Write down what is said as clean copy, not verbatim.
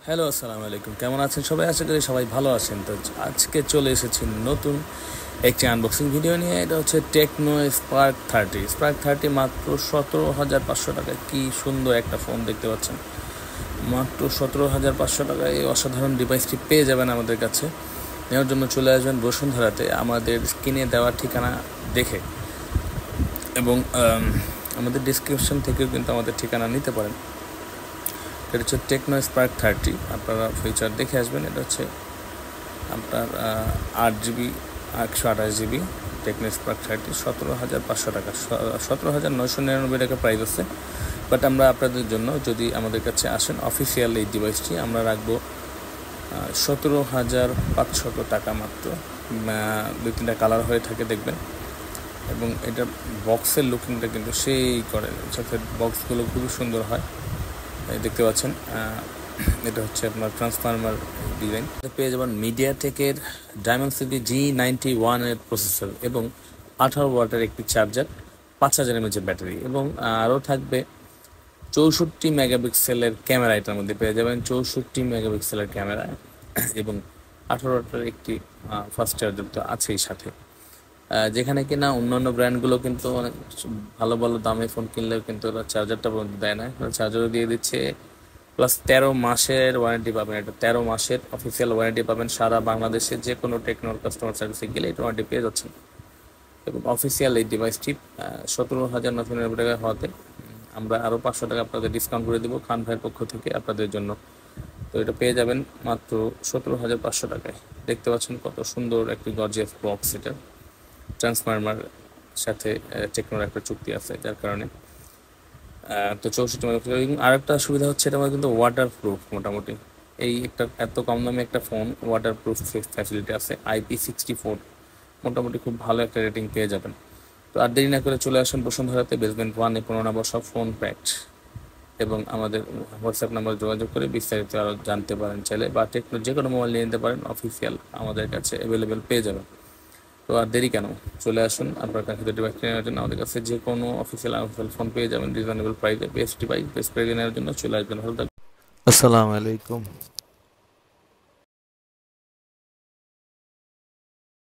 Hello, আসসালামু আলাইকুম। কেমন আছেন সবাই? আশা করি সবাই ভালো আছেন। তো আজকে চলে এসেছি নতুন একটি আনবক্সিং ভিডিও নিয়ে। এটা হচ্ছে টেকনো স্পার্ক 30 মাত্র 17,500 টাকায়। কি সুন্দর একটা ফোন দেখতে পাচ্ছেন। মাত্র 17,500 টাকায় এই অসাধারণ ডিভাইসটি পেয়ে যাবেন আমাদের কাছে। নেওয়ার জন্য চলে আসবেন বসুন্ধরাতে আমাদের স্ক্রিনে দেওয়া ঠিকানা দেখে, এবং আমাদের ডিসক্রিপশন থেকেও কিন্তু আমাদের ঠিকানা নিতে পারেন। এটা হচ্ছে টেকনো স্পার্ক 30। আপনারা ফিচার দেখে আসবেন। এটা হচ্ছে আপনার 8 জিবি 128 জিবি টেকনো স্পার্ক 30, 17,500 টাকা, 17,999 টাকা প্রাইস আছে। বাট আমরা আপনাদের জন্য, যদি আমাদের কাছে আসেন অফিসিয়াল এই ডিভাইসটি, আমরা রাখবো 17,500 টাকা মাত্র। 2-3টা কালার হয়ে থাকে দেখবেন, এবং এটা বক্সের লুকিংটা কিন্তু সেই করে, সাথে বক্সগুলো খুবই সুন্দর হয়। দেখতে পাচ্ছেন, এটা হচ্ছে আপনার ট্রান্সফরমার ডিজাইন। পেয়ে যাবেন মিডিয়াটেকের ডায়মন্ডসিটি G91 এর প্রসেসর এবং 18 ওয়াটের একটি চার্জার, 5,000 mAh ব্যাটারি, এবং আরও থাকবে 64 মেগাপিক্সেলের ক্যামেরা। এটার মধ্যে পেয়ে যাবেন 64 মেগাপিক্সেলের ক্যামেরা এবং 18 ওয়াটের একটি ফাস্ট চার্জার তো আছেই সাথে। যেখানে কিনা অন্যান্য ব্র্যান্ডগুলো কিন্তু অনেক ভালো ভালো দামে ফোন কিনলেও কিন্তু ওরা চার্জারটা পর্যন্ত দেয় না, চার্জারও দিয়ে দিচ্ছে। প্লাস 13 মাসের ওয়ারেন্টি পাবেন। এটা 13 মাসের অফিসিয়াল ওয়ারেন্টি পাবেন। সারা বাংলাদেশে যে কোনো টেকনোর কাস্টমার সার্ভিসে গেলে এই ওয়ারেন্টি পেয়ে যাচ্ছেন। এবং অফিসিয়াল এই ডিভাইসটি 17,999 টাকা হওয়াতে আমরা আরও 500 টাকা আপনাদের ডিসকাউন্ট করে দেবো খান ভাইয়ের পক্ষ থেকে আপনাদের জন্য। তো এটা পেয়ে যাবেন মাত্র 17,500 টাকায়। দেখতে পাচ্ছেন কত সুন্দর একটি গর্জিয়াস বক্স। এটা ট্রান্সফরমার সাথে টেকনোর একটা চুক্তি আছে, যার কারণে তো 64 মেগাপিক্সেল। এবং আরেকটা সুবিধা হচ্ছে এটা কিন্তু ওয়াটার প্রুফ। মোটামুটি এই একটা এত কম দামে একটা ফোন ওয়াটার প্রুফ ফ্যাসিলিটি আছে, IP64। মোটামুটি খুব ভালো একটা রেটিং পেয়ে যাবেন। তো আর দেরি না করে চলে আসেন বসুন্ধরাতে, বেসমেন্ট 1-এ 15 নম্বর সব ফোন প্যাক্ট, এবং আমাদের হোয়াটসঅ্যাপ নাম্বার যোগাযোগ করে বিস্তারিত আরও জানতে পারেন চাইলে, বা টেকনো যে কোনো মোবাইল নিয়ে নিতে পারেন। অফিসিয়াল আমাদের কাছে অ্যাভেলেবেল পেয়ে যাবেন। তো আর দেরি কেন, চলে আসুন আপনার কাঙ্ক্ষিত ডিভাইস নেওয়ার জন্য। আমাদের কাছে যে কোনো অফিসিয়াল ফোন পেয়ে যাবেন রিজনেবল প্রাইসে। বেস্ট ডিভাইস বেস্ট প্রাইসে নেওয়ার জন্য চলে আসবেন। ভালো থাকবেন। আসসালামু আলাইকুম।